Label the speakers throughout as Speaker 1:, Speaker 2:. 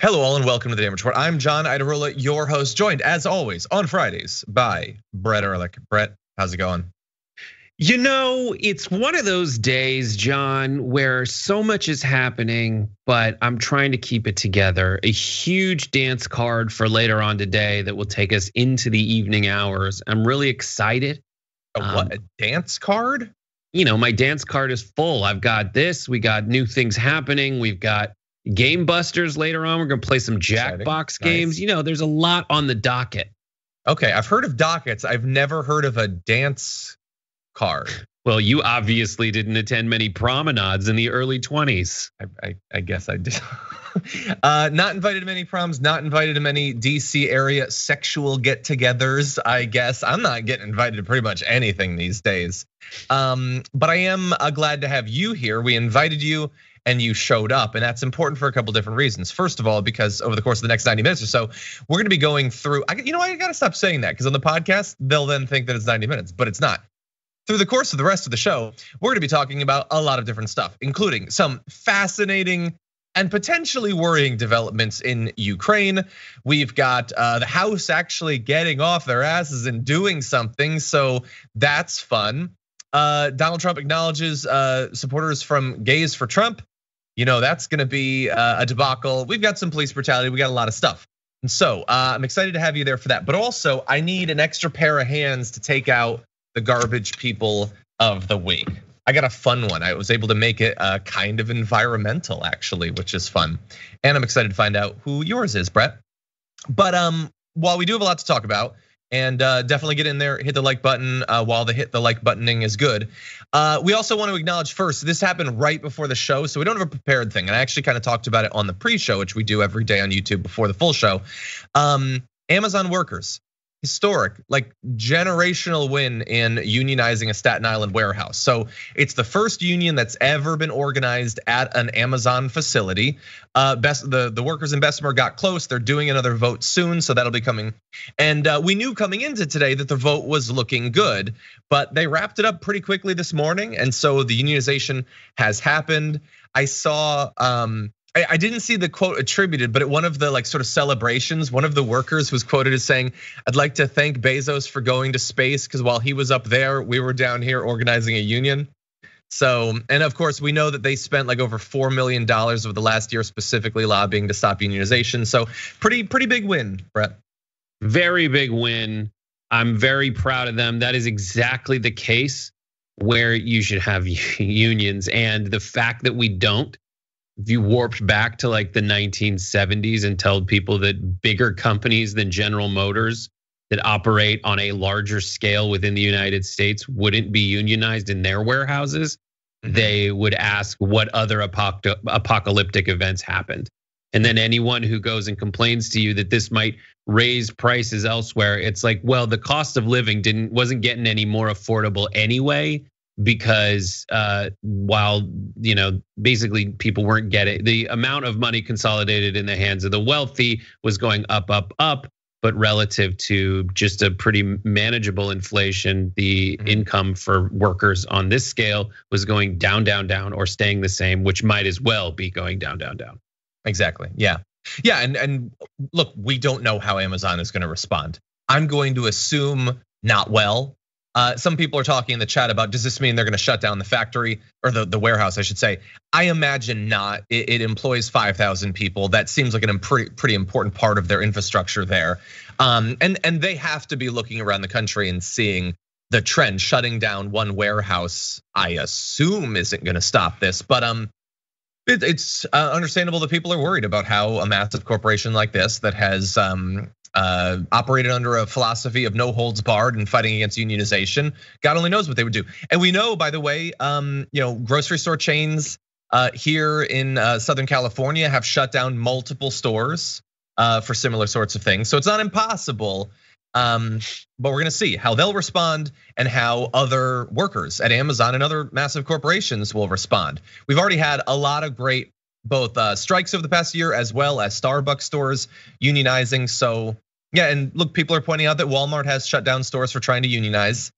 Speaker 1: Hello all and welcome to the Damage Report. I'm John Idarola, your host, joined as always on Fridays by Brett Erlich. Brett, how's it going?
Speaker 2: You know, it's one of those days, John, where so much is happening, but I'm trying to keep it together. A huge dance card for later on today that will take us into the evening hours. I'm really excited.
Speaker 1: A dance card?
Speaker 2: You know, my dance card is full. I've got this, we got new things happening. We've got Game Busters later on. We're gonna play some Jackbox games. Nice. You know, there's a lot on the docket.
Speaker 1: Okay, I've heard of dockets. I've never heard of a dance card.
Speaker 2: Well, you obviously didn't attend many promenades in the early 20s.
Speaker 1: I guess I did. Not invited to many proms, not invited to many DC area sexual get-togethers, I guess. I'm not getting invited to pretty much anything these days. But I am glad to have you here. We invited you and you showed up, and that's important for a couple different reasons. First of all, because over the course of the next 90 minutes or so, we're gonna be going through, I gotta stop saying that, because on the podcast, they'll then think that it's 90 minutes, but it's not. Through the course of the rest of the show, we're gonna be talking about a lot of different stuff, including some fascinating and potentially worrying developments in Ukraine. We've got the House actually getting off their asses and doing something, so that's fun. Donald Trump acknowledges supporters from Gays for Trump. You know, that's gonna be a debacle. We've got some police brutality, we got a lot of stuff. And so I'm excited to have you there for that. But also, I need an extra pair of hands to take out the garbage people of the week. I got a fun one. I was able to make it kind of environmental, actually, which is fun. And I'm excited to find out who yours is, Brett. But while we do have a lot to talk about, and definitely get in there, hit the like button while the hit the like buttoning is good. We also want to acknowledge first, this happened right before the show, so we don't have a prepared thing. And I actually kind of talked about it on the pre-show, which we do every day on YouTube before the full show. Amazon workers, historic, like generational win in unionizing a Staten Island warehouse. So it's the first union that's ever been organized at an Amazon facility. The workers in Bessemer got close. They're doing another vote soon, so that'll be coming. And we knew coming into today that the vote was looking good, but they wrapped it up pretty quickly this morning. And so the unionization has happened. I saw, I didn't see the quote attributed, but at one of the like sort of celebrations, one of the workers was quoted as saying, "I'd like to thank Bezos for going to space, because while he was up there, we were down here organizing a union." So, and of course, we know that they spent like over $4 million over the last year specifically lobbying to stop unionization. So pretty big win, Brett.
Speaker 2: Very big win. I'm very proud of them. That is exactly the case where you should have unions. And the fact that we don't, if you warped back to like the 1970s and told people that bigger companies than General Motors that operate on a larger scale within the United States wouldn't be unionized in their warehouses, they would ask what other apocalyptic events happened. And then anyone who goes and complains to you that this might raise prices elsewhere, it's like, well, the cost of living wasn't getting any more affordable anyway, because while basically people weren't getting, the amount of money consolidated in the hands of the wealthy was going up, but relative to just a pretty manageable inflation, the income for workers on this scale was going down, or staying the same, which might as well be going down.
Speaker 1: Exactly, yeah. And look, we don't know how Amazon is gonna respond. I'm going to assume not well. Some people are talking in the chat about, does this mean they're gonna shut down the factory or the warehouse, I should say. I imagine not. It employs 5,000 people. That seems like a pretty important part of their infrastructure there. And they have to be looking around the country and seeing the trend. Shutting down one warehouse, I assume, isn't gonna stop this. But it's understandable that people are worried about how a massive corporation like this that has operated under a philosophy of no holds barred and fighting against unionization, God only knows what they would do. And we know, by the way, grocery store chains here in Southern California have shut down multiple stores for similar sorts of things. So it's not impossible, but we're gonna see how they'll respond and how other workers at Amazon and other massive corporations will respond. We've already had a lot of great both strikes over the past year, as well as Starbucks stores unionizing. So yeah, and look, people are pointing out that Walmart has shut down stores for trying to unionize.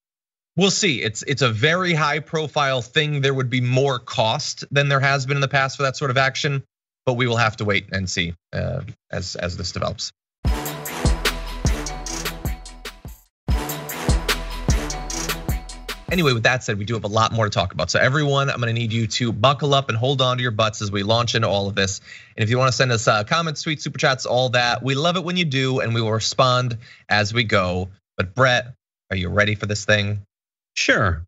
Speaker 1: We'll see. It's a very high profile thing. There would be more cost than there has been in the past for that sort of action. but we will have to wait and see as this develops. Anyway, with that said, we do have a lot more to talk about. So everyone, I'm gonna need you to buckle up and hold on to your butts as we launch into all of this. And if you wanna send us comments, tweets, super chats, all that, we love it when you do, and we will respond as we go. But Brett, are you ready for this thing?
Speaker 2: Sure.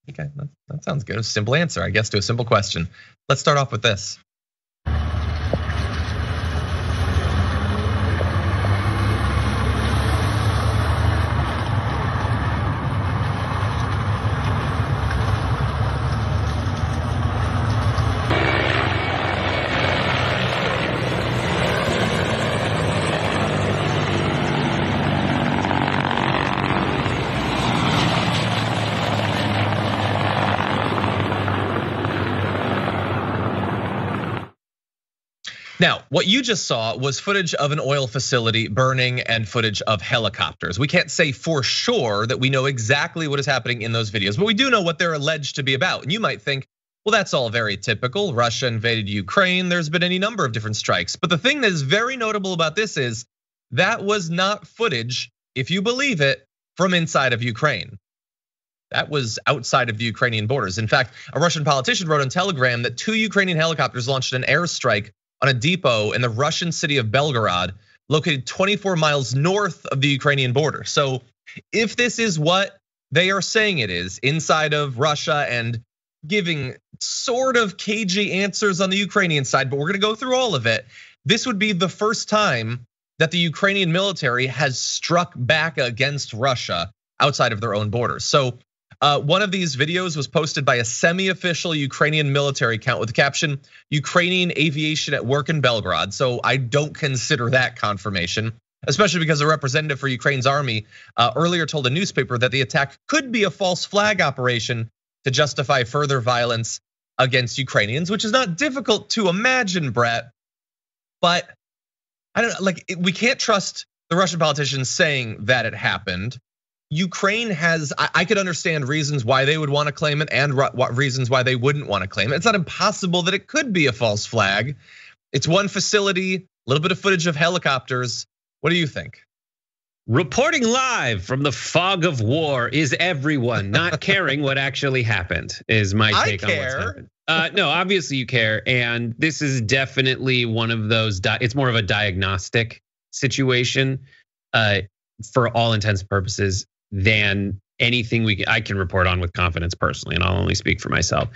Speaker 1: Okay, that sounds good. A simple answer, I guess, to a simple question. Let's start off with this. Now, what you just saw was footage of an oil facility burning and footage of helicopters. We can't say for sure that we know exactly what is happening in those videos, but we do know what they're alleged to be about. And you might think, well, that's all very typical. Russia invaded Ukraine. There's been any number of different strikes. But the thing that is very notable about this is that was not footage, if you believe it, from inside of Ukraine. That was outside of the Ukrainian borders. In fact, a Russian politician wrote on Telegram that 2 Ukrainian helicopters launched an airstrike on a depot in the Russian city of Belgorod, located 24 miles north of the Ukrainian border. So if this is what they are saying it is, inside of Russia and giving sort of cagey answers on the Ukrainian side, but we're gonna go through all of it, this would be the first time that the Ukrainian military has struck back against Russia outside of their own borders. So one of these videos was posted by a semi-official Ukrainian military account with the caption, "Ukrainian aviation at work in Belgrade." So I don't consider that confirmation, especially because a representative for Ukraine's army earlier told a newspaper that the attack could be a false flag operation to justify further violence against Ukrainians, which is not difficult to imagine, Brett. But I don't know, like, we can't trust the Russian politicians saying that it happened. Ukraine has, I could understand reasons why they would want to claim it and what reasons why they wouldn't want to claim it. It's not impossible that it could be a false flag. It's one facility, a little bit of footage of helicopters. What do you think?
Speaker 2: Reporting live from the fog of war is everyone not caring what actually happened, is my take on what's happened. No, obviously you care. And this is definitely one of those, it's more of a diagnostic situation for all intents and purposes than anything I can report on with confidence personally, and I'll only speak for myself.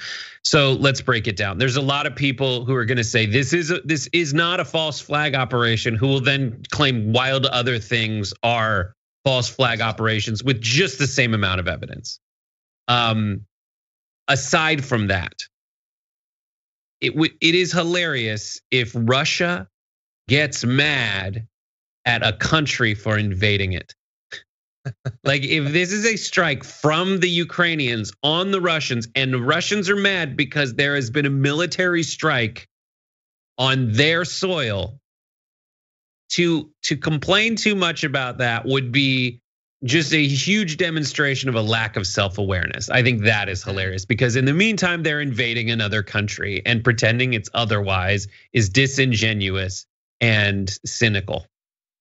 Speaker 2: So let's break it down. There's a lot of people who are gonna say this is not a false flag operation, who will then claim wild other things are false flag operations with just the same amount of evidence. Aside from that, it is hilarious if Russia gets mad at a country for invading it. Like, if this is a strike from the Ukrainians on the Russians, and the Russians are mad because there has been a military strike on their soil, to complain too much about that would be just a huge demonstration of a lack of self-awareness. I think that is hilarious, because in the meantime, they're invading another country, and pretending it's otherwise is disingenuous and cynical.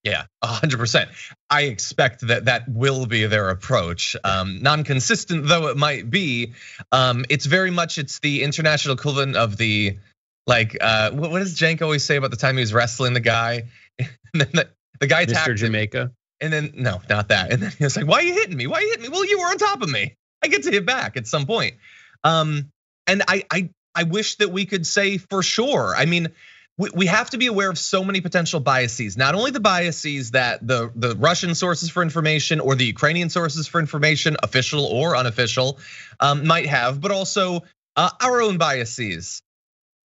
Speaker 1: Yeah, 100%. I expect that will be their approach. Non-consistent though it might be, it's very much, it's the international equivalent of the, like, what does Jank always say about the time he was wrestling the guy? And then the guy tapped
Speaker 2: Mr. Jamaica.
Speaker 1: And then, no, not that. And then he was like, "Why are you hitting me? Why are you hitting me?" "Well, you were on top of me. I get to hit back at some point." And I wish that we could say for sure. I mean, we have to be aware of so many potential biases. Not only the biases that the Russian sources for information or the Ukrainian sources for information, official or unofficial, might have, but also our own biases.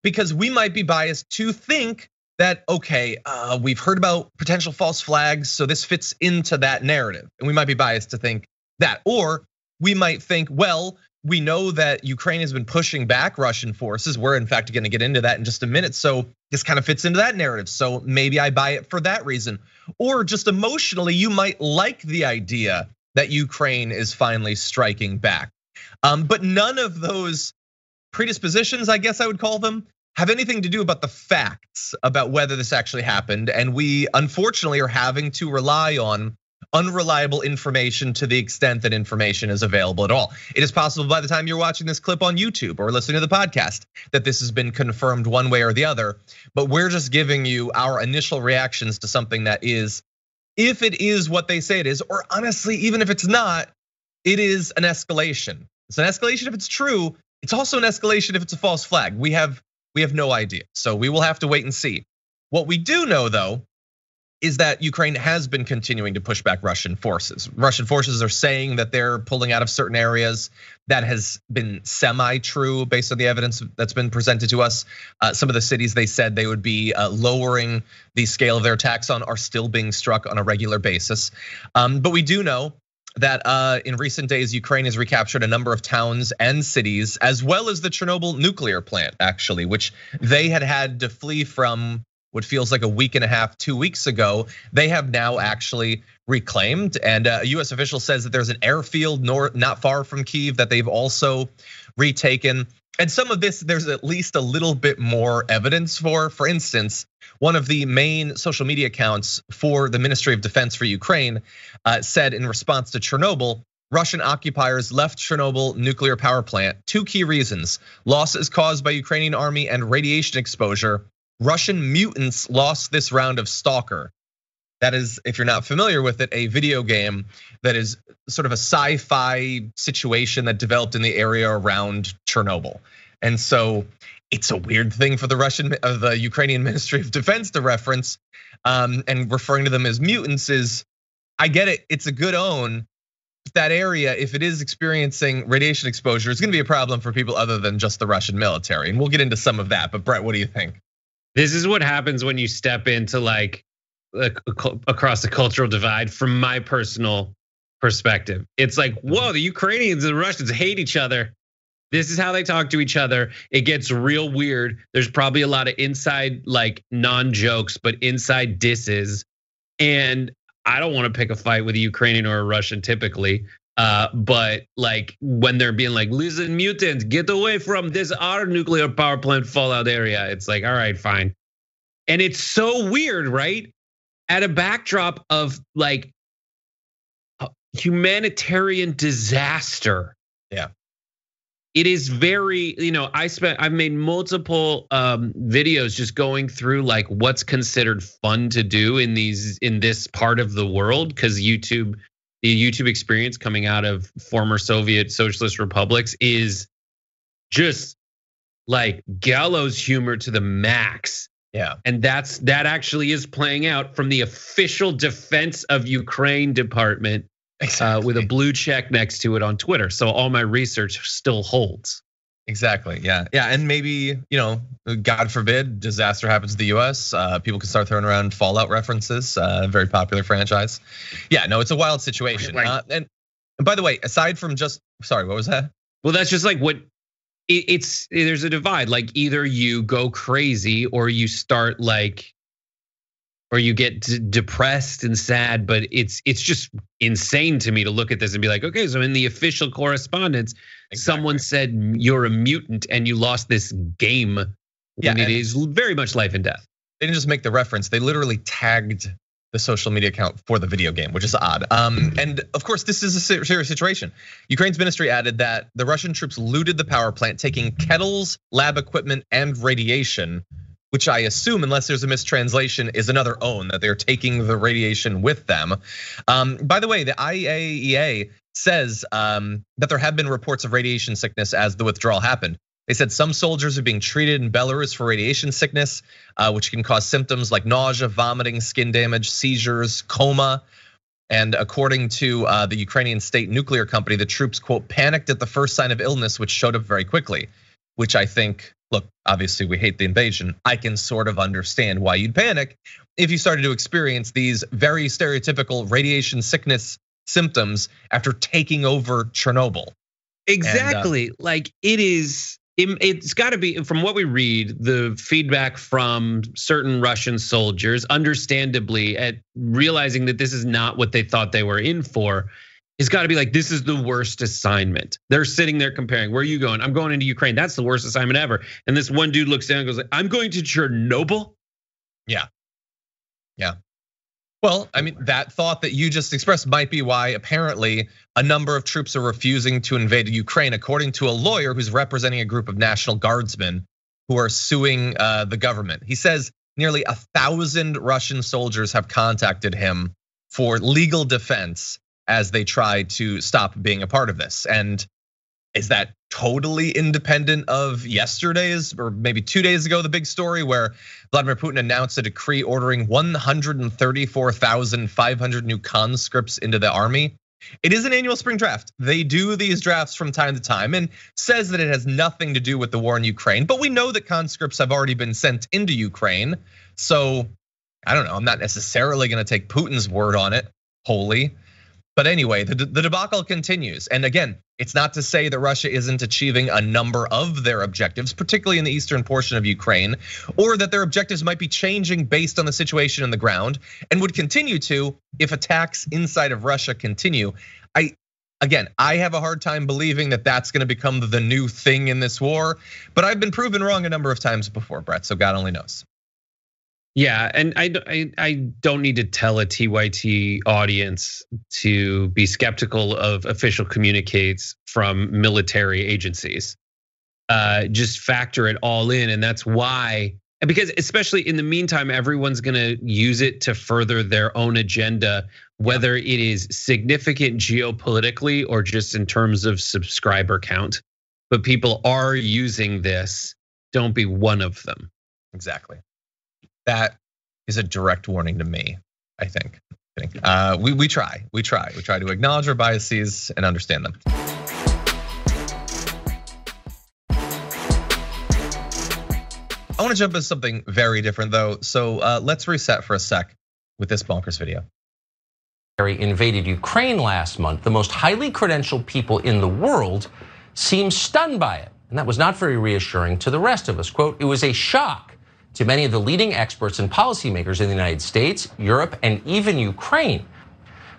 Speaker 1: Because we might be biased to think that, okay, we've heard about potential false flags, so this fits into that narrative. And we might be biased to think that. Or we might think, well, we know that Ukraine has been pushing back Russian forces. We're in fact gonna get into that in just a minute. So this kind of fits into that narrative. So maybe I buy it for that reason. Or just emotionally, you might like the idea that Ukraine is finally striking back. But none of those predispositions, I guess I would call them, have anything to do about the facts about whether this actually happened. And we unfortunately are having to rely on unreliable information to the extent that information is available at all. It is possible by the time you're watching this clip on YouTube or listening to the podcast that this has been confirmed one way or the other, but we're just giving you our initial reactions to something that is, if it is what they say it is, or honestly, even if it's not, it is an escalation. It's an escalation if it's true. It's also an escalation if it's a false flag. We have no idea. So we will have to wait and see. What we do know though, is that Ukraine has been continuing to push back Russian forces. Russian forces are saying that they're pulling out of certain areas. That has been semi-true based on the evidence that's been presented to us. Some of the cities they said they would be lowering the scale of their attacks on are still being struck on a regular basis. But we do know that in recent days, Ukraine has recaptured a number of towns and cities, as well as the Chernobyl nuclear plant, actually, which they had to flee from what feels like a week and a half, 2 weeks ago. They have now actually reclaimed, and a US official says that there's an airfield not far from Kyiv that they've also retaken. And some of this, there's at least a little bit more evidence for. For instance, one of the main social media accounts for the Ministry of Defense for Ukraine said in response to Chernobyl, Russian occupiers left Chernobyl nuclear power plant. 2 key reasons: losses caused by Ukrainian army and radiation exposure. Russian mutants lost this round of Stalker. That is, if you're not familiar with it, a video game that is sort of a sci-fi situation that developed in the area around Chernobyl. And so it's a weird thing for the Ukrainian Ministry of Defense to reference, and referring to them as mutants is, I get it, it's a good own. That area, if it is experiencing radiation exposure, it's gonna be a problem for people other than just the Russian military. And we'll get into some of that, but Brett, what do you think?
Speaker 2: This is what happens when you step into like across the cultural divide from my personal perspective. It's like, whoa, the Ukrainians and the Russians hate each other. This is how they talk to each other. It gets real weird. There's probably a lot of inside like non-jokes, but inside disses. And I don't want to pick a fight with a Ukrainian or a Russian typically. But like when they're being like, listen, mutants, get away from this, our nuclear power plant fallout area. It's like, all right, fine. And it's so weird, right? At a backdrop of like humanitarian disaster.
Speaker 1: Yeah.
Speaker 2: It is very, I've made multiple videos just going through like what's considered fun to do in this part of the world, because the YouTube experience coming out of former Soviet socialist republics is just like gallows humor to the max.
Speaker 1: Yeah.
Speaker 2: And that actually is playing out from the official Defense of Ukraine department. Exactly. With a blue check next to it on Twitter. So all my research still holds.
Speaker 1: Exactly, yeah. And maybe, God forbid, disaster happens to the US. People can start throwing around Fallout references, very popular franchise. Yeah, no, it's a wild situation. And by the way, aside from sorry, what was that?
Speaker 2: Well, that's just like what there's a divide. Like either you go crazy or you start like, or you get depressed and sad, but it's just insane to me to look at this and be like, okay, so in the official correspondence, someone said you're a mutant and you lost this game when it is very much life and death.
Speaker 1: They didn't just make the reference, they literally tagged the social media account for the video game, which is odd. And of course, this is a serious situation. Ukraine's ministry added that the Russian troops looted the power plant, taking kettles, lab equipment, and radiation, which I assume, unless there's a mistranslation, is another own, that they're taking the radiation with them. By the way, the IAEA says that there have been reports of radiation sickness as the withdrawal happened. They said some soldiers are being treated in Belarus for radiation sickness, which can cause symptoms like nausea, vomiting, skin damage, seizures, coma. And according to the Ukrainian state nuclear company, the troops, quote, panicked at the first sign of illness, which showed up very quickly, which I think, look, obviously we hate the invasion. I can sort of understand why you'd panic if you started to experience these very stereotypical radiation sickness symptoms after taking over Chernobyl.
Speaker 2: Exactly, like it's got to be, from what we read, the feedback from certain Russian soldiers, understandably, at realizing that this is not what they thought they were in for, has got to be like, this is the worst assignment. They're sitting there comparing. Where are you going? I'm going into Ukraine. That's the worst assignment ever. And this one dude looks down and goes, like, I'm going to Chernobyl.
Speaker 1: Yeah. Well, I mean, that thought that you just expressed might be why apparently a number of troops are refusing to invade Ukraine, according to a lawyer who's representing a group of National Guardsmen who are suing the government. He says nearly 1,000 Russian soldiers have contacted him for legal defense as they try to stop being a part of this. And is that totally independent of yesterday's, or maybe 2 days ago, the big story where Vladimir Putin announced a decree ordering 134,500 new conscripts into the army? It is an annual spring draft. They do these drafts from time to time and says that it has nothing to do with the war in Ukraine. But we know that conscripts have already been sent into Ukraine. So I don't know, I'm not necessarily gonna take Putin's word on it wholly. But anyway, the debacle continues. And again, it's not to say that Russia isn't achieving a number of their objectives, particularly in the eastern portion of Ukraine, or that their objectives might be changing based on the situation on the ground and would continue to if attacks inside of Russia continue. I have a hard time believing that that's gonna become the new thing in this war, but I've been proven wrong a number of times before, Brett, so God only knows.
Speaker 2: Yeah, and I don't need to tell a TYT audience to be skeptical of official communiques from military agencies. Just factor it all in, and that's why. Because especially in the meantime, everyone's gonna use it to further their own agenda, whether it is significant geopolitically or just in terms of subscriber count. But people are using this. Don't be one of them.
Speaker 1: Exactly. That is a direct warning to me, I think. We try to acknowledge our biases and understand them. I want to jump into something very different though. So let's reset for a sec with this bonkers video.
Speaker 3: Invaded Ukraine last month. The most highly credentialed people in the world seemed stunned by it. And that was not very reassuring to the rest of us. Quote, it was a shock to many of the leading experts and policymakers in the United States, Europe, and even Ukraine.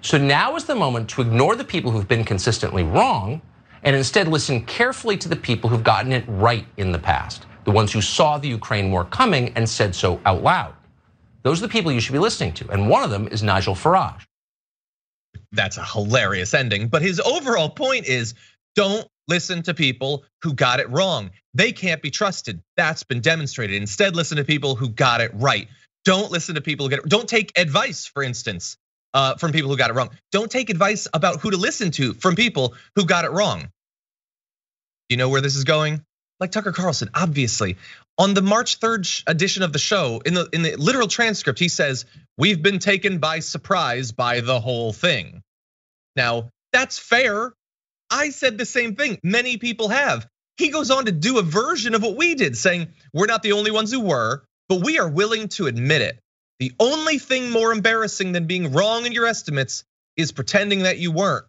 Speaker 3: So now is the moment to ignore the people who've been consistently wrong and instead listen carefully to the people who've gotten it right in the past, the ones who saw the Ukraine war coming and said so out loud. Those are the people you should be listening to, and one of them is Nigel Farage.
Speaker 1: That's a hilarious ending, but his overall point is don't listen to people who got it wrong. They can't be trusted. That's been demonstrated. Instead, listen to people who got it right. Don't listen to people who get it. Don't take advice, for instance, from people who got it wrong. Don't take advice about who to listen to from people who got it wrong. You know where this is going? Like Tucker Carlson, obviously. On the March 3rd edition of the show, in the literal transcript, he says, we've been taken by surprise by the whole thing. Now, that's fair. I said the same thing. Many people have. He goes on to do a version of what we did, saying we're not the only ones who were, but we are willing to admit it. The only thing more embarrassing than being wrong in your estimates is pretending that you weren't.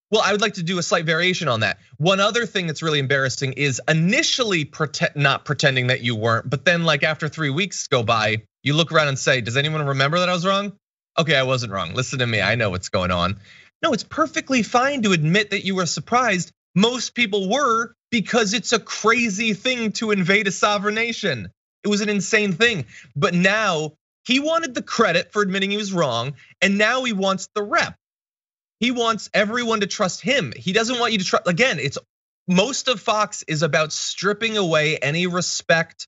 Speaker 1: Well, I would like to do a slight variation on that. One other thing that's really embarrassing is initially not pretending that you weren't, but then like after 3 weeks go by, you look around and say, does anyone remember that I was wrong? Okay, I wasn't wrong. Listen to me, I know what's going on. No, it's perfectly fine to admit that you were surprised. Most people were, because it's a crazy thing to invade a sovereign nation. It was an insane thing. But now he wanted the credit for admitting he was wrong, and now he wants the rep. He wants everyone to trust him. He doesn't want you to trust. Again, it's most of Fox is about stripping away any respect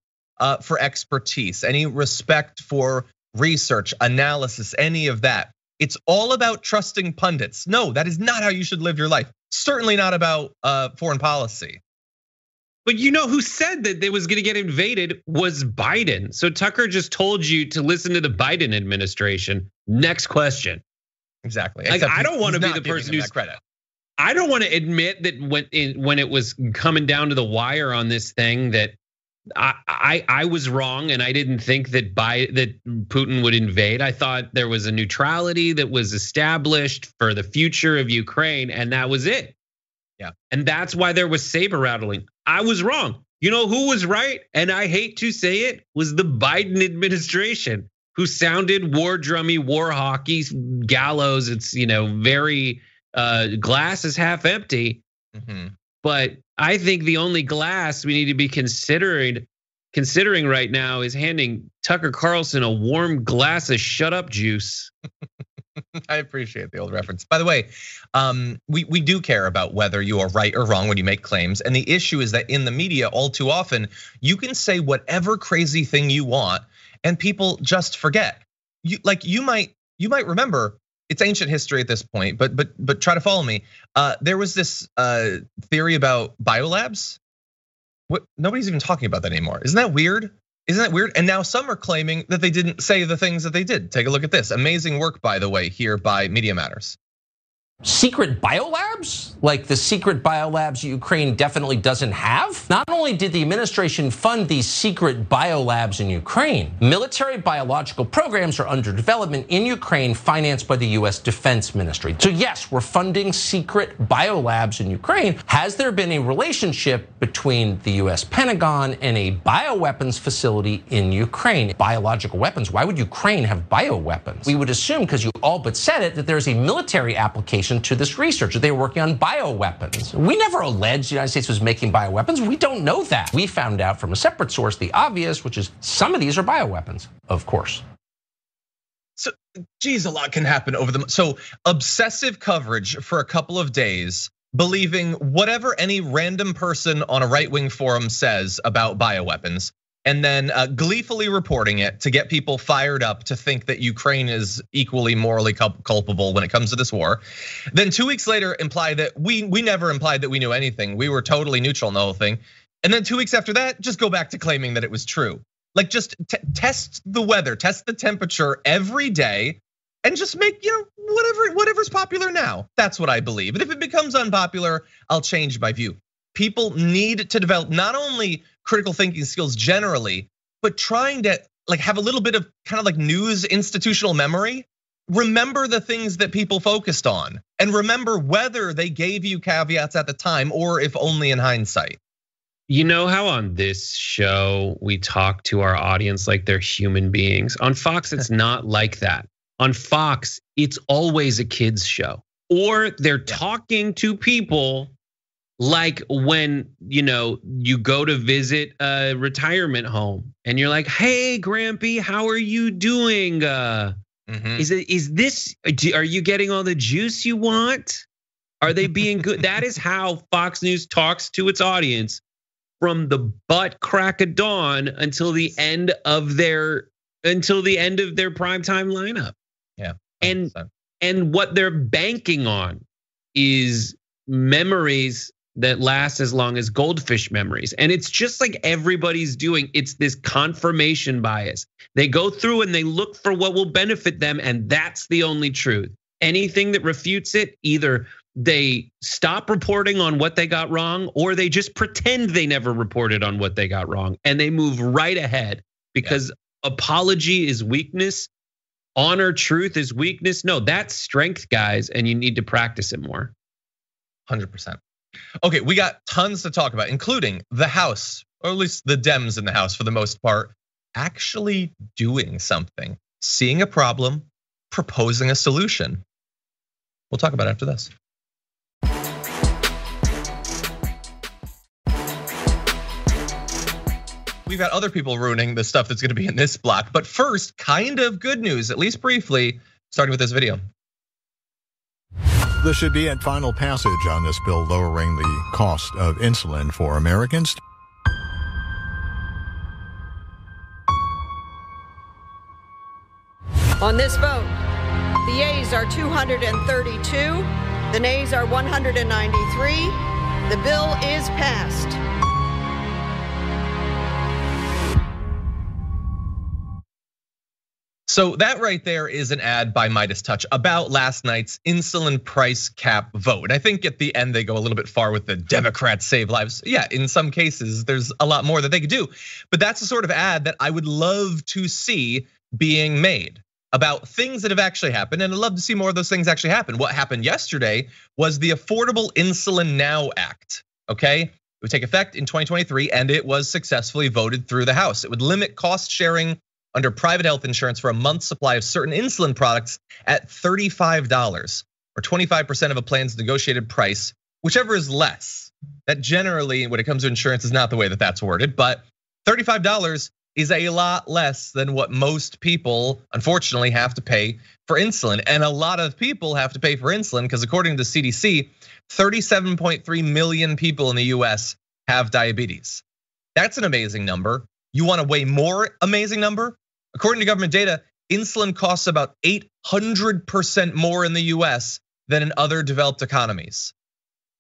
Speaker 1: for expertise, any respect for research, analysis, any of that. It's all about trusting pundits. No, that is not how you should live your life. Certainly not about foreign policy.
Speaker 2: But you know who said that they was gonna get invaded was Biden. So Tucker just told you to listen to the Biden administration. Next question.
Speaker 1: Exactly.
Speaker 2: Like, I don't want to be the person who's credit. I don't want to admit that when it was coming down to the wire on this thing that I was wrong and I didn't think that Putin would invade. I thought there was a neutrality that was established for the future of Ukraine, and that was it.
Speaker 1: Yeah.
Speaker 2: And that's why there was saber rattling. I was wrong. You know who was right? And I hate to say it, was the Biden administration, who sounded war drummy, war hockey, gallows. It's very glass is half empty. But I think the only glass we need to be considering right now is handing Tucker Carlson a warm glass of shut up juice.
Speaker 1: I appreciate the old reference. By the way, we do care about whether you are right or wrong when you make claims. And the issue is that in the media, all too often, you can say whatever crazy thing you want and people just forget. You might remember, it's ancient history at this point, but try to follow me. There was this theory about biolabs. What, nobody's even talking about that anymore. Isn't that weird? And now some are claiming that they didn't say the things that they did. Take a look at this. Amazing work, by the way, here by Media Matters.
Speaker 3: Secret biolabs? Like the secret biolabs Ukraine definitely doesn't have? Not only did the administration fund these secret biolabs in Ukraine, military biological programs are under development in Ukraine financed by the US Defense Ministry. So yes, we're funding secret biolabs in Ukraine. Has there been a relationship between the US Pentagon and a bioweapons facility in Ukraine? Biological weapons, why would Ukraine have bioweapons? We would assume, because you all but said it, that there's a military application to this research, that they were working on bioweapons. We never alleged the United States was making bioweapons. We don't know that. We found out from a separate source the obvious, which is some of these are bioweapons, of course.
Speaker 1: So, geez, a lot can happen over the. So, obsessive coverage for a couple of days, believing whatever any random person on a right-wing forum says about bioweapons, and then gleefully reporting it to get people fired up to think that Ukraine is equally morally culpable when it comes to this war. Then 2 weeks later imply that we never implied that we knew anything. We were totally neutral in the whole thing. And then 2 weeks after that, just go back to claiming that it was true. Like just test the weather, test the temperature every day, and just make, whatever's popular now. That's what I believe. And if it becomes unpopular, I'll change my view. People need to develop not only critical thinking skills generally, but trying to have a little bit of kind of like news institutional memory. Remember the things that people focused on, and remember whether they gave you caveats at the time or if only in hindsight.
Speaker 2: You know how on this show we talk to our audience like they're human beings? On Fox, it's not like that. On Fox, it's always a kids show, or they're talking to people like when you go to visit a retirement home and you're like, "Hey, Grampy, how are you doing? Are you getting all the juice you want? Are they being good?" That is how Fox News talks to its audience from the butt crack of dawn until the end of their primetime lineup.
Speaker 1: Yeah,
Speaker 2: 100%. And what they're banking on is memories that last as long as goldfish memories. And it's just like everybody's doing. It's this confirmation bias. They go through and they look for what will benefit them, and that's the only truth. Anything that refutes it, either they stop reporting on what they got wrong, or they just pretend they never reported on what they got wrong, and they move right ahead because apology is weakness. Honor, truth is weakness. No, that's strength, guys, and you need to practice it more.
Speaker 1: 100%. Okay, we got tons to talk about, including the House, or at least the Dems in the House for the most part, actually doing something, seeing a problem, proposing a solution. We'll talk about it after this. We've got other people ruining the stuff that's gonna be in this block. But first, kind of good news, at least briefly, starting with this video.
Speaker 4: There should be a final passage on this bill lowering the cost of insulin for Americans.
Speaker 5: On this vote, the yeas are 232, the nays are 193. The bill is passed.
Speaker 1: So that right there is an ad by Midas Touch about last night's insulin price cap vote. And I think at the end they go a little bit far with the Democrats save lives. Yeah, in some cases there's a lot more that they could do. But that's the sort of ad that I would love to see being made about things that have actually happened. And I'd love to see more of those things actually happen. What happened yesterday was the Affordable Insulin Now Act, okay? It would take effect in 2023 and it was successfully voted through the House. It would limit cost sharing under private health insurance for a month's supply of certain insulin products at $35. or 25% of a plan's negotiated price, whichever is less. That generally, when it comes to insurance, is not the way that that's worded, but $35 is a lot less than what most people, unfortunately, have to pay for insulin. And a lot of people have to pay for insulin because according to the CDC, 37.3 million people in the US have diabetes. That's an amazing number. You want a way more amazing number? According to government data, insulin costs about 800% more in the US than in other developed economies.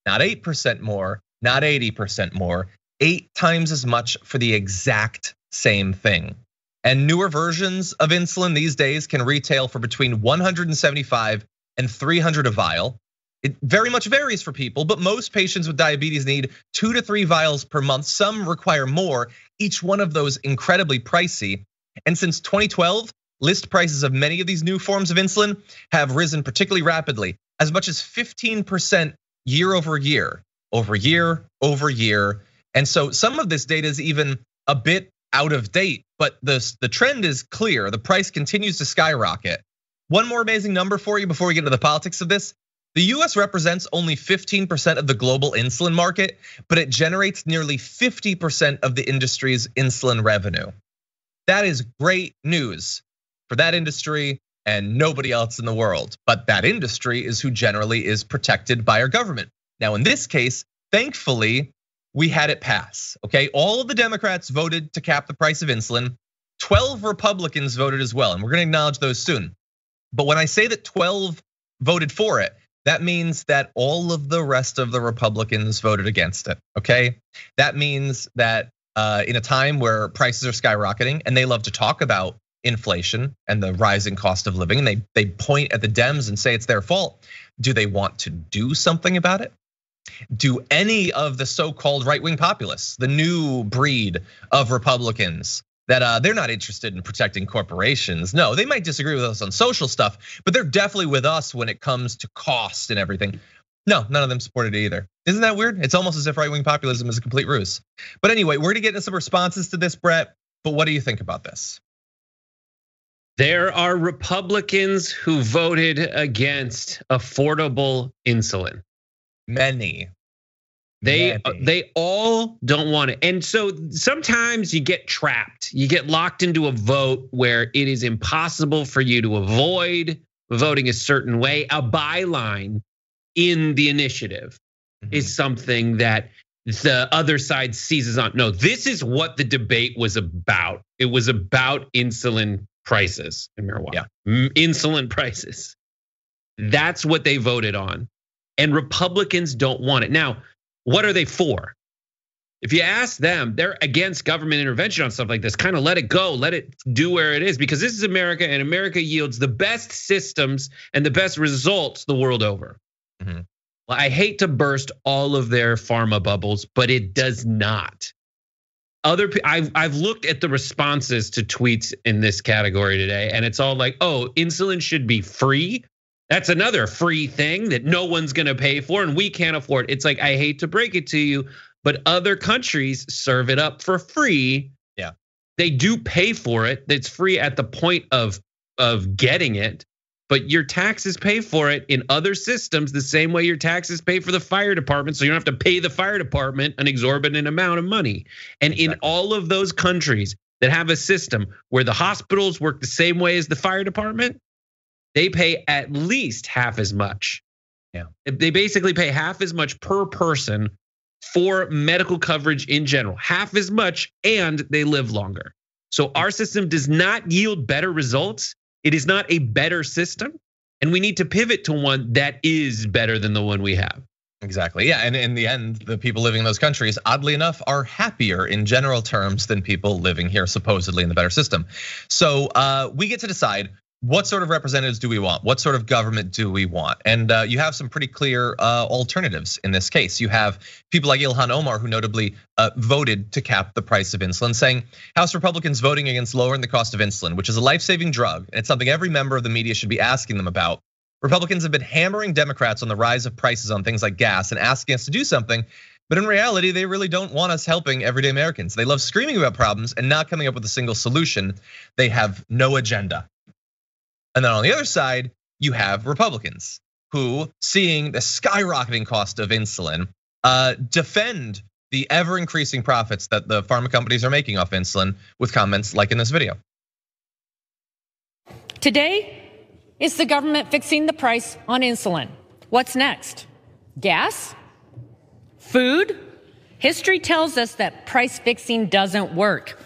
Speaker 1: Not 8% more, not 80% more, 8 times as much for the exact same thing. And newer versions of insulin these days can retail for between 175 and 300 a vial. It very much varies for people, but most patients with diabetes need 2 to 3 vials per month. Some require more, each one of those incredibly pricey. And since 2012, list prices of many of these new forms of insulin have risen particularly rapidly, as much as 15% year over year, over year, over year. And so some of this data is even a bit out of date, but the trend is clear. The price continues to skyrocket. One more amazing number for you before we get into the politics of this. The US represents only 15% of the global insulin market, but it generates nearly 50% of the industry's insulin revenue. That is great news for that industry and nobody else in the world. But that industry is who generally is protected by our government. Now, in this case, thankfully, we had it pass, okay? All of the Democrats voted to cap the price of insulin. 12 Republicans voted as well, and we're gonna acknowledge those soon. But when I say that 12 voted for it, that means that all of the rest of the Republicans voted against it, okay? That means that in a time where prices are skyrocketing and they love to talk about inflation and the rising cost of living, and they point at the Dems and say it's their fault. Do they want to do something about it? Do any of the so-called right-wing populists, the new breed of Republicans, that they're not interested in protecting corporations? No, they might disagree with us on social stuff, but they're definitely with us when it comes to cost and everything. No, none of them supported it either. Isn't that weird? It's almost as if right-wing populism is a complete ruse. But anyway, we're gonna get into some responses to this, Brett, but what do you think about this?
Speaker 2: There are Republicans who voted against affordable insulin.
Speaker 1: Many.
Speaker 2: They all don't want it. And so sometimes you get trapped. You get locked into a vote where it is impossible for you to avoid voting a certain way. A byline in the initiative is something that the other side seizes on. No, this is what the debate was about. It was about insulin prices in marijuana. Yeah. Insulin prices. That's what they voted on. And Republicans don't want it. Now, what are they for? If you ask them, they're against government intervention on stuff like this. Kind of let it go, let it do where it is, because this is America, and America yields the best systems and the best results the world over. Well, I hate to burst all of their pharma bubbles, but it does not. I've looked at the responses to tweets in this category today, and it's all like, oh, insulin should be free. That's another free thing that no one's gonna pay for and we can't afford. It's like, I hate to break it to you, but other countries serve it up for free.
Speaker 1: Yeah.
Speaker 2: They do pay for it. It's free at the point of getting it, but your taxes pay for it in other systems the same way your taxes pay for the fire department, so you don't have to pay the fire department an exorbitant amount of money. And in all of those countries that have a system where the hospitals work the same way as the fire department, they pay at least half as much.
Speaker 1: Yeah.
Speaker 2: They basically pay half as much per person for medical coverage in general, half as much, and they live longer. So our system does not yield better results. It is not a better system, and we need to pivot to one that is better than the one we have.
Speaker 1: Exactly, yeah, and in the end, the people living in those countries, oddly enough, are happier in general terms than people living here supposedly in the better system. So we get to decide, what sort of representatives do we want? What sort of government do we want? And you have some pretty clear alternatives in this case. You have people like Ilhan Omar, who notably voted to cap the price of insulin, saying House Republicans voting against lowering the cost of insulin, which is a life-saving drug, and it's something every member of the media should be asking them about. Republicans have been hammering Democrats on the rise of prices on things like gas and asking us to do something, but in reality, they really don't want us helping everyday Americans. They love screaming about problems and not coming up with a single solution. They have no agenda. And then on the other side, you have Republicans. who, seeing the skyrocketing cost of insulin, defend the ever increasing profits that the pharma companies are making off insulin with comments like in this video.
Speaker 6: Today is the government fixing the price on insulin. What's next? Gas? Food? History tells us that price fixing doesn't work.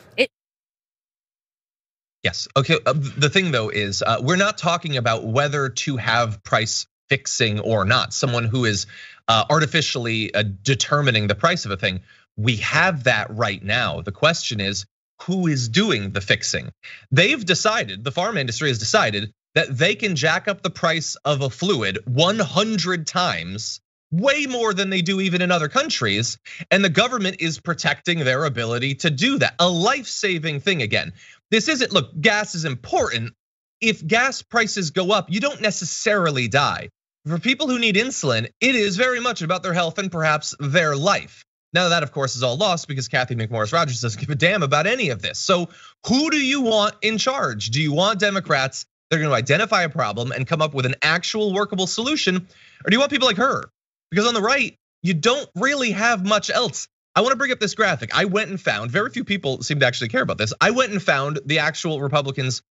Speaker 1: Yes, okay, the thing though is we're not talking about whether to have price fixing or not, someone who is artificially determining the price of a thing. We have that right now. The question is, who is doing the fixing? They've decided, the pharma industry has decided that they can jack up the price of a fluid 100 times, way more than they do even in other countries, and the government is protecting their ability to do that. A life-saving thing again. This isn't, look, gas is important. If gas prices go up, you don't necessarily die. For people who need insulin, it is very much about their health and perhaps their life. Now that of course is all lost because Cathy McMorris Rodgers doesn't give a damn about any of this. So who do you want in charge? Do you want Democrats that are going to identify a problem and come up with an actual workable solution? Or do you want people like her? Because on the right, you don't really have much else. I want to bring up this graphic. I went and found, very few people seem to actually care about this. I went and found the actual Republicans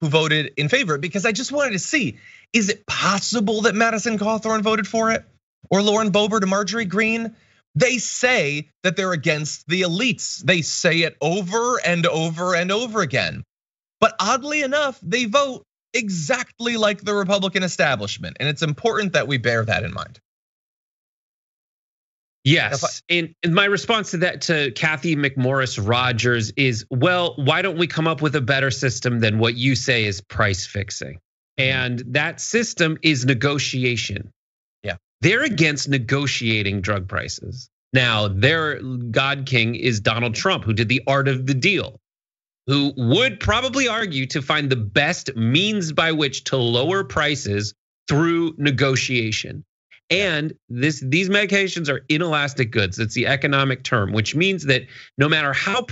Speaker 1: who voted in favor because I just wanted to see, is it possible that Madison Cawthorn voted for it? Or Lauren Boebert or Marjorie Greene? They say that they're against the elites. They say it over and over and over again. But oddly enough, they vote exactly like the Republican establishment. And it's important that we bear that in mind.
Speaker 2: Yes, and my response to that, to Cathy McMorris Rodgers, is, well, why don't we come up with a better system than what you say is price fixing? And that system is negotiation.
Speaker 1: Yeah,
Speaker 2: they're against negotiating drug prices. Now, their God King is Donald Trump, who did the art of the deal, who would probably argue to find the best means by which to lower prices through negotiation. And these medications are inelastic goods. It's the economic term, which means that no matter how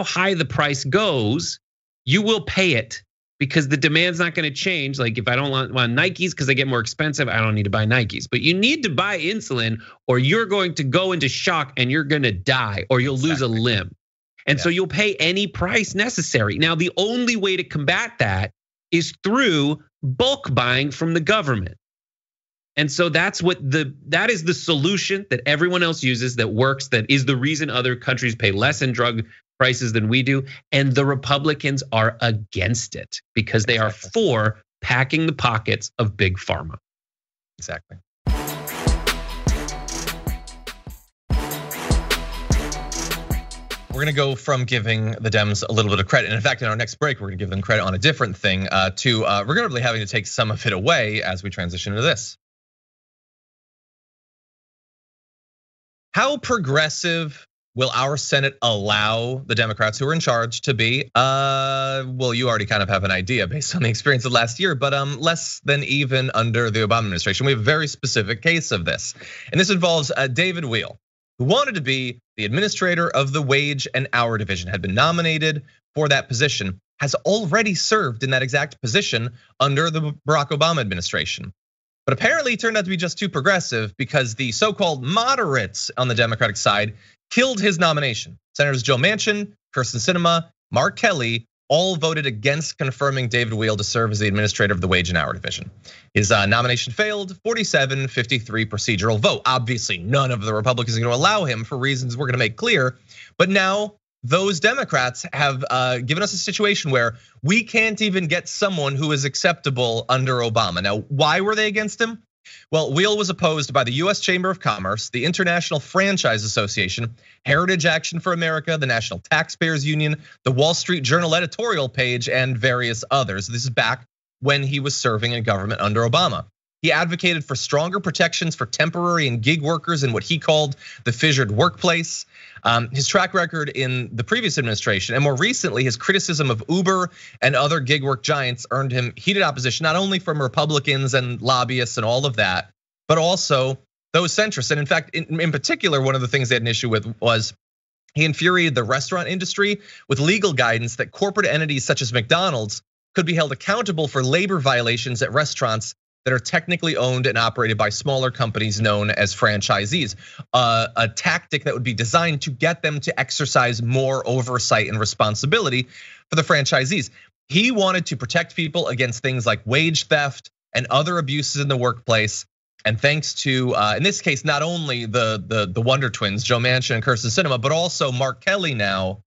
Speaker 2: high the price goes, you will pay it because the demand's not going to change. Like if I don't want Nikes because they get more expensive, I don't need to buy Nikes. But you need to buy insulin or you're going to go into shock and you're going to die or you'll lose a limb. And so you'll pay any price necessary. Now, the only way to combat that is through bulk buying from the government. And so that is the solution that everyone else uses that works, that is the reason other countries pay less in drug prices than we do. And the Republicans are against it because they are for packing the pockets of big pharma.
Speaker 1: Exactly. We're gonna go from giving the Dems a little bit of credit, and in fact, in our next break, we're gonna give them credit on a different thing, to regrettably having to take some of it away as we transition into this. How progressive will our Senate allow the Democrats who are in charge to be? Well, you already kind of have an idea based on the experience of last year, but less than even under the Obama administration. We have a very specific case of this, and this involves David Weil, who wanted to be the administrator of the Wage and Hour Division, had been nominated for that position, has already served in that exact position under the Barack Obama administration. But apparently it turned out to be just too progressive because the so-called moderates on the Democratic side killed his nomination. Senators Joe Manchin, Kyrsten Sinema, Mark Kelly all voted against confirming David Weil to serve as the administrator of the Wage and Hour Division. His nomination failed, 47-53 procedural vote. Obviously, none of the Republicans are going to allow him for reasons we're going to make clear. But now those Democrats have given us a situation where we can't even get someone who is acceptable under Obama. Now, why were they against him? Well, Weil was opposed by the US Chamber of Commerce, the International Franchise Association, Heritage Action for America, the National Taxpayers Union, the Wall Street Journal editorial page, and various others. This is back when he was serving in government under Obama. He advocated for stronger protections for temporary and gig workers in what he called the fissured workplace. His track record in the previous administration, and more recently his criticism of Uber and other gig work giants, earned him heated opposition, not only from Republicans and lobbyists and all of that, but also those centrists. And in fact, in particular, one of the things they had an issue with was he infuriated the restaurant industry with legal guidance that corporate entities such as McDonald's could be held accountable for labor violations at restaurants that are technically owned and operated by smaller companies known as franchisees. A tactic that would be designed to get them to exercise more oversight and responsibility for the franchisees. He wanted to protect people against things like wage theft and other abuses in the workplace. And thanks to, in this case, not only the Wonder Twins, Joe Manchin and Kyrsten Sinema, but also Mark Kelly now,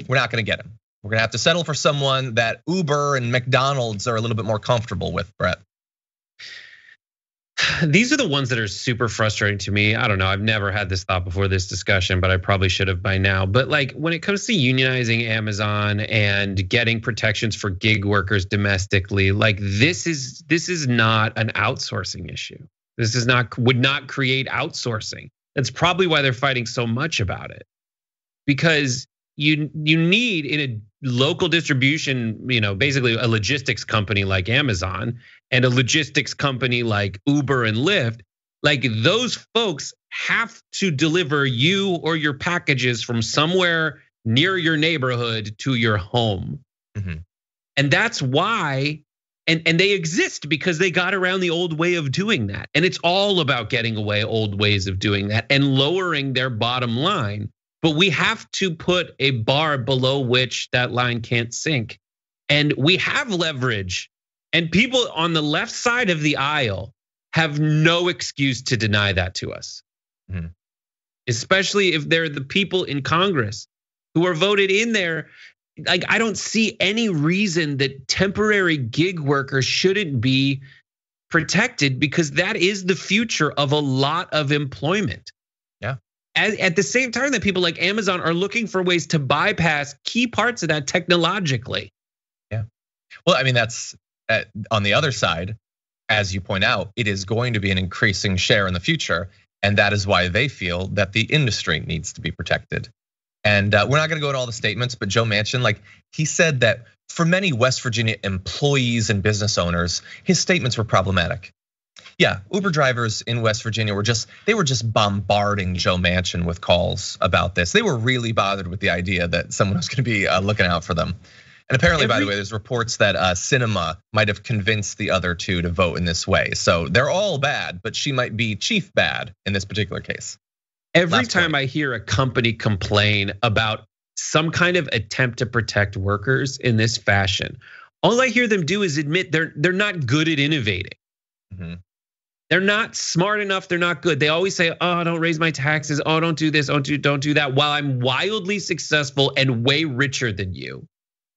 Speaker 1: we're not gonna get him. We're gonna have to settle for someone that Uber and McDonald's are a little bit more comfortable with, Brett.
Speaker 2: These are the ones that are super frustrating to me. I don't know, I've never had this thought before this discussion, but I probably should have by now. But like when it comes to unionizing Amazon and getting protections for gig workers domestically, like this is not an outsourcing issue. This is would not create outsourcing. That's probably why they're fighting so much about it. Because you need in a local distribution, basically a logistics company like Amazon and a logistics company like Uber and Lyft, like those folks have to deliver you or your packages from somewhere near your neighborhood to your home. Mm-hmm. And that's why, and they exist because they got around the old way of doing that. And it's all about getting away old ways of doing that and lowering their bottom line. But we have to put a bar below which that line can't sink. And we have leverage. And people on the left side of the aisle have no excuse to deny that to us. Mm-hmm. Especially if they're the people in Congress who are voted in there. Like, I don't see any reason that temporary gig workers shouldn't be protected because that is the future of a lot of employment.
Speaker 1: Yeah.
Speaker 2: At the same time that people like Amazon are looking for ways to bypass key parts of that technologically.
Speaker 1: Yeah. Well, I mean, that's on the other side, as you point out, it is going to be an increasing share in the future. And that is why they feel that the industry needs to be protected. And we're not gonna go into all the statements, but Joe Manchin, like he said that for many West Virginia employees and business owners, his statements were problematic. Yeah, Uber drivers in West Virginia were just bombarding Joe Manchin with calls about this. They were really bothered with the idea that someone was gonna be looking out for them. And apparently, by the way, there's reports that Sinema might have convinced the other two to vote in this way. So they're all bad, but she might be chief bad in this particular case.
Speaker 2: Every time I hear a company complain about some kind of attempt to protect workers in this fashion, all I hear them do is admit they're not good at innovating. Mm-hmm. They're not smart enough. They're not good. They always say, "Oh, don't raise my taxes. Oh, don't do this. Don't do that." While I'm wildly successful and way richer than you.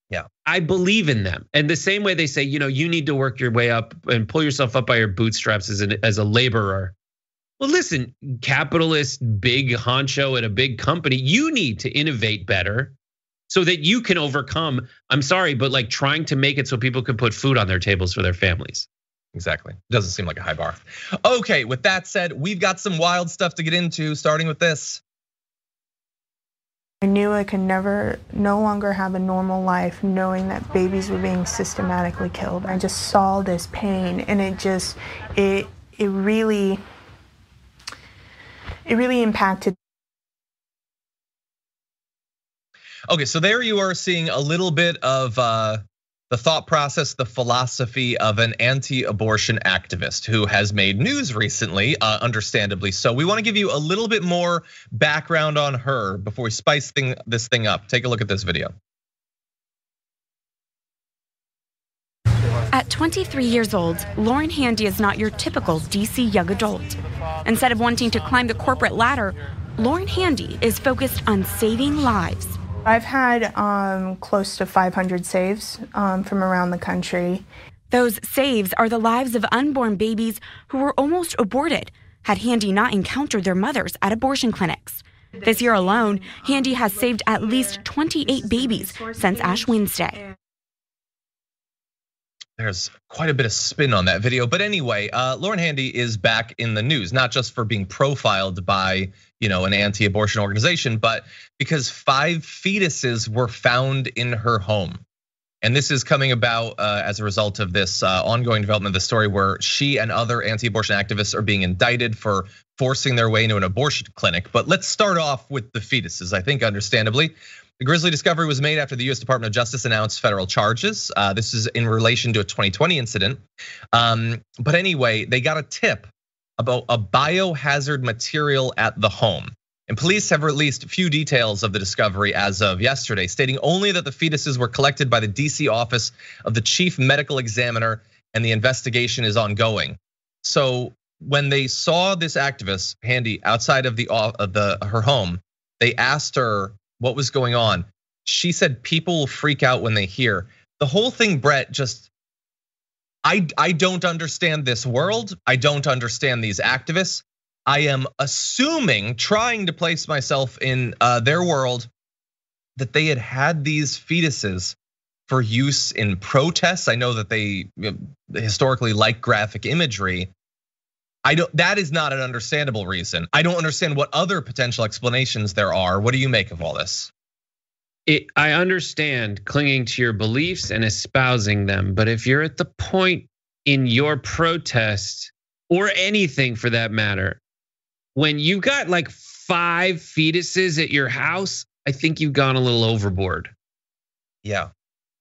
Speaker 1: Yeah,
Speaker 2: I believe in them. And the same way they say, you need to work your way up and pull yourself up by your bootstraps as a laborer. Well, listen, capitalist, big honcho at a big company, you need to innovate better so that you can overcome, I'm sorry, but like trying to make it so people can put food on their tables for their families.
Speaker 1: Exactly. Doesn't seem like a high bar. Okay, with that said, we've got some wild stuff to get into, starting with this.
Speaker 7: I knew I could no longer have a normal life knowing that babies were being systematically killed. I just saw this pain and it really impacted.
Speaker 1: Okay, so there you are seeing a little bit of the thought process, the philosophy of an anti-abortion activist who has made news recently, understandably. So we want to give you a little bit more background on her before we spice this thing up. Take a look at this video.
Speaker 8: At 23 years old, Lauren Handy is not your typical DC young adult. Instead of wanting to climb the corporate ladder, Lauren Handy is focused on saving lives.
Speaker 7: I've had close to 500 saves from around the country.
Speaker 8: Those saves are the lives of unborn babies who were almost aborted had Handy not encountered their mothers at abortion clinics. This year alone, Handy has saved at least 28 babies since Ash Wednesday.
Speaker 1: There's quite a bit of spin on that video. But anyway, Lauren Handy is back in the news, not just for being profiled by an anti-abortion organization, but because 5 fetuses were found in her home. And this is coming about as a result of this ongoing development of the story where she and other anti-abortion activists are being indicted for forcing their way into an abortion clinic. But let's start off with the fetuses, I think understandably. The grisly discovery was made after the US Department of Justice announced federal charges. This is in relation to a 2020 incident. But anyway, they got a tip about a biohazard material at the home. And police have released few details of the discovery as of yesterday, stating only that the fetuses were collected by the DC office of the chief medical examiner and the investigation is ongoing. So when they saw this activist, Handy, outside of her home, they asked her what was going on. She said people will freak out when they hear. The whole thing, Brett, just, I don't understand this world. I don't understand these activists. I am assuming, trying to place myself in their world, that they had these fetuses for use in protests. I know that they historically like graphic imagery. That is not an understandable reason. I don't understand what other potential explanations there are. What do you make of all this?
Speaker 2: I understand clinging to your beliefs and espousing them, but if you're at the point in your protest, or anything for that matter, when you got like 5 fetuses at your house, I think you've gone a little overboard.
Speaker 1: Yeah.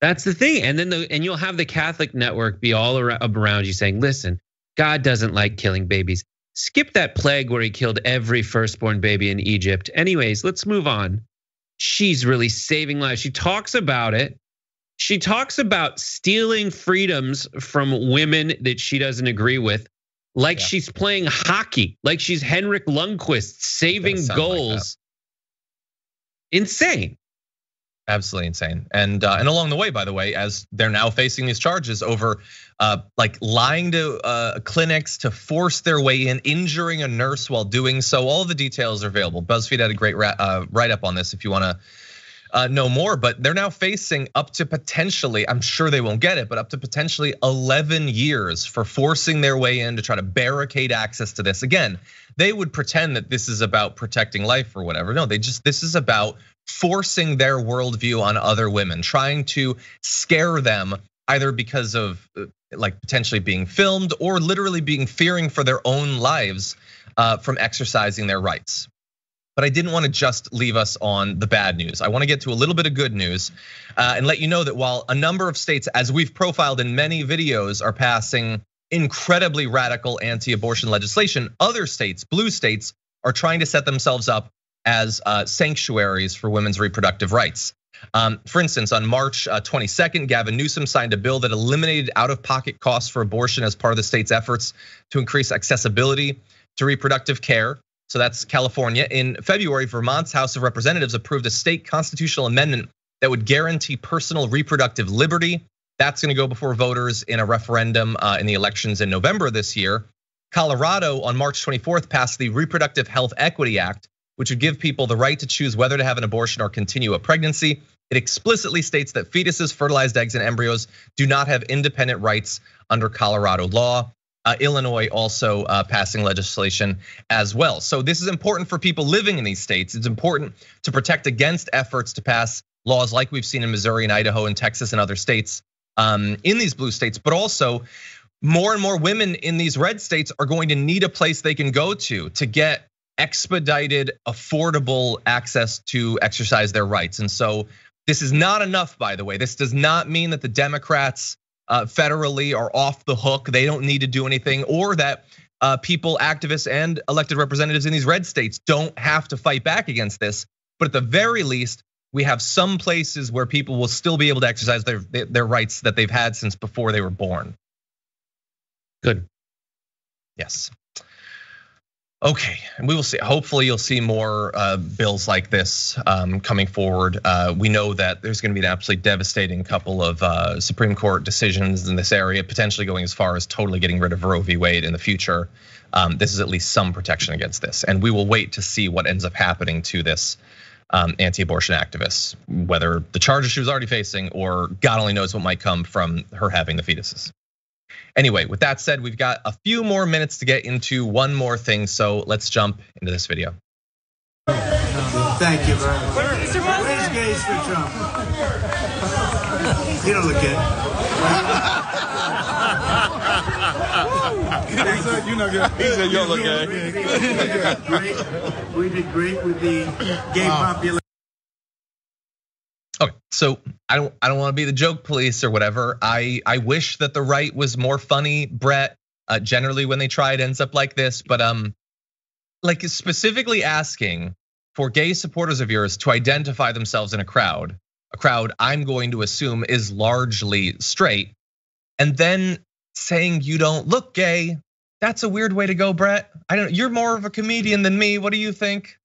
Speaker 2: That's the thing. And then you'll have the Catholic network be all around you saying, listen, God doesn't like killing babies. Skip that plague where he killed every firstborn baby in Egypt. Anyways, let's move on. She's really saving lives. She talks about it. She talks about stealing freedoms from women that she doesn't agree with. Like she's playing hockey, like she's Henrik Lundqvist saving goals. Like insane.
Speaker 1: Absolutely insane. And along the way, by the way, as they're now facing these charges over like lying to clinics to force their way in, injuring a nurse while doing so. All of the details are available. BuzzFeed had a great write-up on this if you want to know more, but they're now facing up to potentially, I'm sure they won't get it, but up to potentially 11 years for forcing their way in to try to barricade access to this. Again, they would pretend that this is about protecting life or whatever. No, this is about forcing their worldview on other women, trying to scare them either because of like potentially being filmed or literally fearing for their own lives from exercising their rights. But I didn't want to just leave us on the bad news. I want to get to a little bit of good news and let you know that while a number of states, as we've profiled in many videos, are passing incredibly radical anti-abortion legislation, other states, blue states, are trying to set themselves up as sanctuaries for women's reproductive rights. For instance, on March 22nd, Gavin Newsom signed a bill that eliminated out-of-pocket costs for abortion as part of the state's efforts to increase accessibility to reproductive care. So that's California. In February, Vermont's House of Representatives approved a state constitutional amendment that would guarantee personal reproductive liberty. That's going to go before voters in a referendum in the elections in November this year. Colorado on March 24th passed the Reproductive Health Equity Act, which would give people the right to choose whether to have an abortion or continue a pregnancy. It explicitly states that fetuses, fertilized eggs, and embryos do not have independent rights under Colorado law. Illinois also passing legislation as well. So this is important for people living in these states. It's important to protect against efforts to pass laws like we've seen in Missouri and Idaho and Texas and other states in these blue states, but also more and more women in these red states are going to need a place they can go to get expedited, affordable access to exercise their rights. And so this is not enough, by the way. This does not mean that the Democrats federally are off the hook. They don't need to do anything, or that people, activists, and elected representatives in these red states don't have to fight back against this. But at the very least, we have some places where people will still be able to exercise their rights that they've had since before they were born.
Speaker 2: Good.
Speaker 1: Yes. Okay, and we will see. Hopefully, you'll see more bills like this coming forward. We know that there's going to be an absolutely devastating couple of Supreme Court decisions in this area, potentially going as far as totally getting rid of Roe v. Wade in the future. This is at least some protection against this, and we will wait to see what ends up happening to this anti-abortion activist, whether the charges she was already facing or God only knows what might come from her having the fetuses. Anyway, with that said, we've got a few more minutes to get into one more thing, so let's jump into this video.
Speaker 9: Thank you very much. Raise gaze for Trump. You don't look good.
Speaker 10: He said you look good. He said you don't look good.
Speaker 9: We did great with the gay population.
Speaker 1: Okay, so I don't want to be the joke police or whatever. I wish that the right was more funny, Brett. Generally, when they try, it ends up like this. But like specifically asking for gay supporters of yours to identify themselves in a crowd I'm going to assume is largely straight, and then saying you don't look gay. That's a weird way to go, Brett. You're more of a comedian than me. What do you think?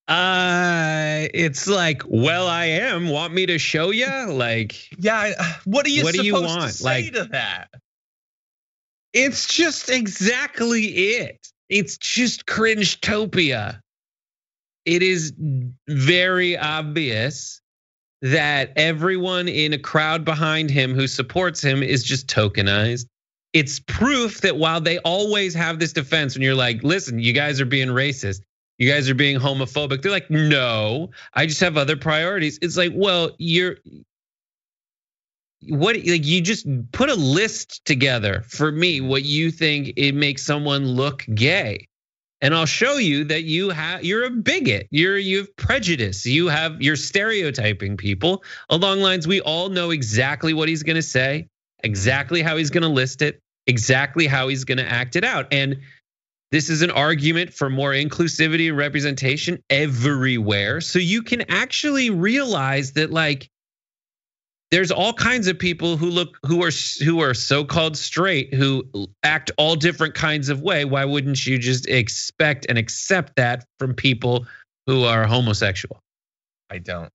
Speaker 2: It's like, well, I am. Want me to show you? Like,
Speaker 1: yeah. What are you supposed
Speaker 2: want?
Speaker 1: to say to that?
Speaker 2: It's just exactly it. It's just Cringetopia. It is very obvious that everyone in a crowd behind him who supports him is just tokenized. It's proof that while they always have this defense, when you're like, listen, you guys are being racist, you guys are being homophobic, they're like, no, I just have other priorities. It's like, well, you just put a list together for me what you think it makes someone look gay, and I'll show you that you're a bigot, you have prejudice, you're stereotyping people along lines. We all know exactly what he's gonna say, exactly how he's gonna list it, exactly how he's gonna act it out. And this is an argument for more inclusivity and representation everywhere. So you can actually realize that, like, there's all kinds of people who are so-called straight, who act all different kinds of way. Why wouldn't you just expect and accept that from people who are homosexual?
Speaker 1: I don't.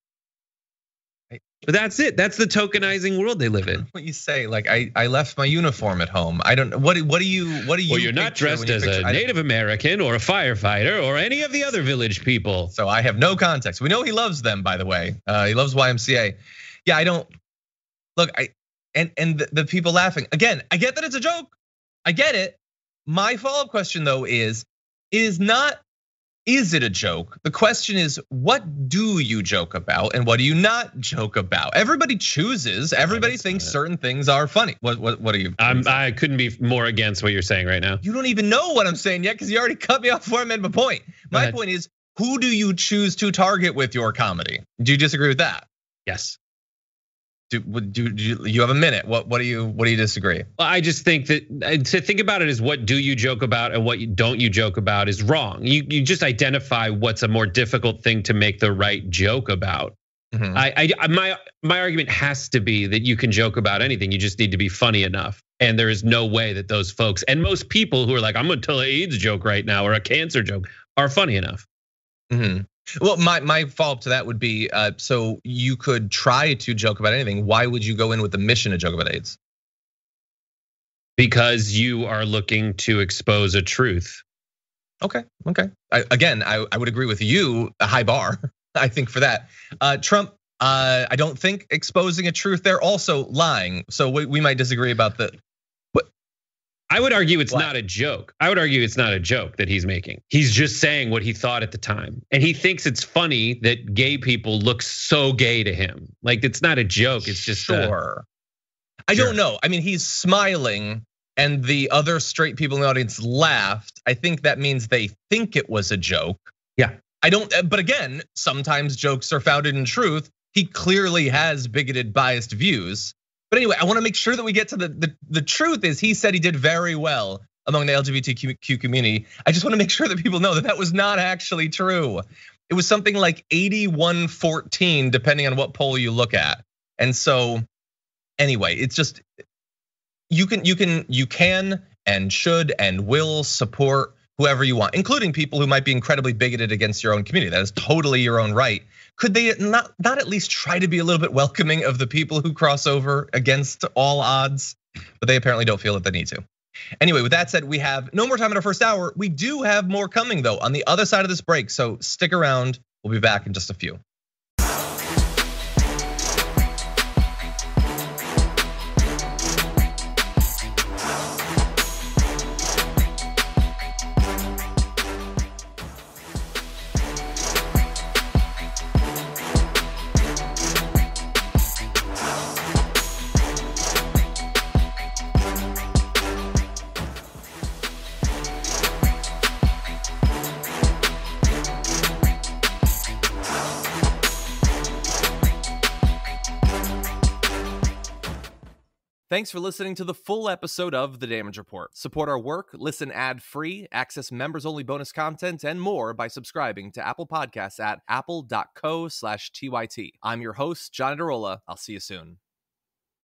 Speaker 2: But that's it. That's the tokenizing world they live in.
Speaker 1: What you say? Like, I left my uniform at home. I don't. What do you? Well,
Speaker 2: you're not dressed as a Native American or a firefighter or any of the other village people.
Speaker 1: So I have no context. We know he loves them, by the way. He loves YMCA. Yeah, I don't. Look, and the people laughing again. I get that it's a joke. I get it. My follow-up question though is it a joke? The question is, what do you joke about and what do you not joke about? Everybody chooses. Everybody thinks certain things are funny. What are you?
Speaker 2: I couldn't be more against what you're saying right now.
Speaker 1: You don't even know what I'm saying yet because you already cut me off before I made my point. My point is, who do you choose to target with your comedy? Do you disagree with that?
Speaker 2: Yes.
Speaker 1: Do you have a minute? What do you disagree?
Speaker 2: Well, I just think that to think about it as what do you joke about and what don't you joke about is wrong. You just identify what's a more difficult thing to make the right joke about. My argument has to be that you can joke about anything. You just need to be funny enough. And there is no way that those folks and most people who are like, I'm gonna tell an AIDS joke right now or a cancer joke are funny enough.
Speaker 1: Well, my follow-up to that would be, so you could try to joke about anything. Why would you go in with the mission to joke about AIDS?
Speaker 2: Because you are looking to expose a truth.
Speaker 1: Okay. I would agree with you, a high bar, I think, for that. Trump, I don't think exposing a truth, they're also lying. So we might disagree about the.
Speaker 2: I would argue it's not a joke. I would argue it's not a joke that he's making. He's just saying what he thought at the time. And he thinks it's funny that gay people look so gay to him. Like, it's not a joke, it's just
Speaker 1: sure. I don't know. I mean, he's smiling and the other straight people in the audience laughed. I think that means they think it was a joke.
Speaker 2: Yeah.
Speaker 1: But again, sometimes jokes are founded in truth. He clearly has bigoted, biased views. But anyway, I want to make sure that we get to the truth is he said he did very well among the LGBTQ community. I just want to make sure that people know that was not actually true. It was something like 81-14, depending on what poll you look at. And so anyway, it's just, you can and should and will support whoever you want, including people who might be incredibly bigoted against your own community. That is totally your own right. Could they not at least try to be a little bit welcoming of the people who cross over against all odds? But they apparently don't feel that they need to. Anyway, with that said, we have no more time in our first hour. We do have more coming though on the other side of this break. So stick around. We'll be back in just a few.
Speaker 11: Thanks for listening to the full episode of The Damage Report. Support our work, listen ad-free, access members-only bonus content, and more by subscribing to Apple Podcasts at apple.co/TYT. I'm your host, Johnny DeRolla. I'll see you soon.